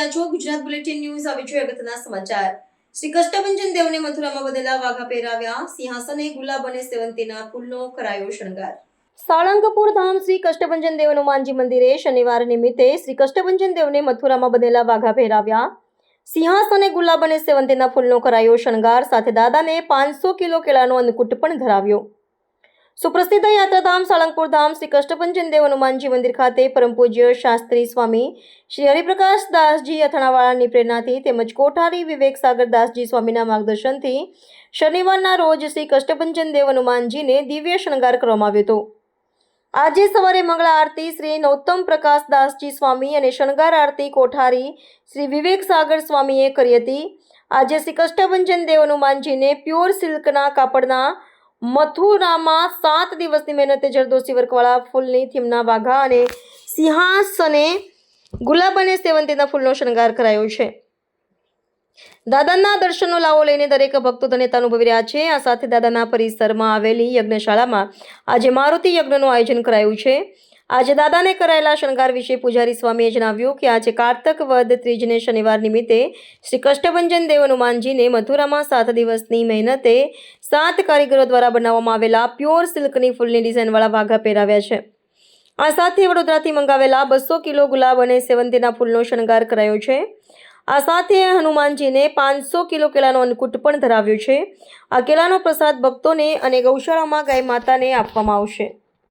રહ્યા છો Gujarat bulletin news. આવી જોઈએ અગત્યના સમાચાર. શ્રી કષ્ટભંજન દેવને મથુરામાં બદલેલા વાઘા પહેરાવ્યા. સિંહાસને ગુલાબ અને સેવંતીના ફૂલનો કરાયો શણગાર. સાળંગપુર ધામ શ્રી કષ્ટભંજન દેવ હનુમાનજી મંદિરે શનિવાર નિમિત્તે શ્રી કષ્ટભંજન દેવને મથુરામાં બદલેલા વાઘા પહેરાવ્યા. સિંહાસને ગુલાબ અને સેવંતીના ફૂલનો કરાયો શણગાર. સાથે દાદાને 500 કિલો કેળાનો અન્નકૂટ પણ ધરાવ્યો. સુપ્રસિદ્ધ યાત્રાધામ સાળંગપુર ધામ શ્રી કષ્ટભંજન દેવ હનુમાનજી મંદિર ખાતે પરમ પૂજ્ય શાસ્ત્રી સ્વામી શ્રી હરિપ્રકાશ દાસજી અથાણાવાળાની પ્રેરણાથી તેમજ કોઠારી વિવેક સાગર દાસજી સ્વામીના માર્ગદર્શનથી શનિવારના રોજ શ્રી કષ્ટભંજન દેવ હનુમાનજીને દિવ્ય શણગાર કરવામાં આવ્યો હતો. આજે સવારે મંગળા આરતી શ્રી નૌતમ પ્રકાશ દાસજી સ્વામી અને શણગાર આરતી કોઠારી શ્રી વિવેક સાગર સ્વામીએ કરી હતી. આજે શ્રી કષ્ટભંજન દેવ હનુમાનજીને પ્યોર સિલ્કના કાપડના મથુરામાં 7 દિવસની મહેનતે જરદોશી વર્કવાળા ફૂલની થીમના વાઘા અને સિંહાસને ગુલાબ અને સેવંતીના ફૂલનો શણગાર કરાયો છે. દાદાના દર્શનનો લાવો લઈને દરેક ભક્તો ધન્યતા અનુભવી રહ્યા છે. આ સાથે દાદાના પરિસરમાં આવેલી યજ્ઞશાળામાં આજે મારુતિ યજ્ઞનું આયોજન કરાયું છે. આજે દાદાને કરાયેલા શણગાર વિશે પૂજારી સ્વામીએ જણાવ્યું કે આજે કારતક વદ ત્રીજને શનિવાર નિમિત્તે શ્રી કષ્ટભંજન દેવ હનુમાનજીને મથુરામાં 7 દિવસની મહેનતે 7 કારીગરો દ્વારા બનાવવામાં આવેલા પ્યોર સિલ્કની ફૂલની ડિઝાઇનવાળા વાઘા પહેરાવ્યા છે. આ સાથે વડોદરાથી મંગાવેલા 200 કિલો ગુલાબ અને સેવંતીના ફૂલનો શણગાર કરાયો છે. આ સાથે હનુમાનજીને 500 કિલો કેળાનો અન્નકૂટ પણ ધરાવ્યો છે. આ કેળાનો પ્રસાદ ભક્તોને અને ગૌશાળામાં ગાય માતાને આપવામાં આવશે.